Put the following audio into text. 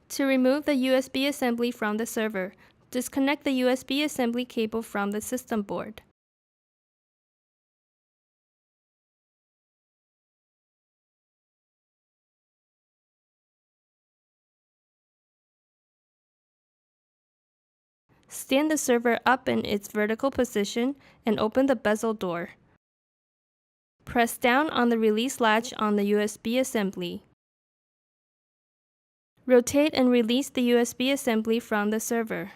To remove the USB assembly from the server, disconnect the USB assembly cable from the system board. Stand the server up in its vertical position and open the bezel door. Press down on the release latch on the USB assembly. Rotate and release the USB assembly from the server.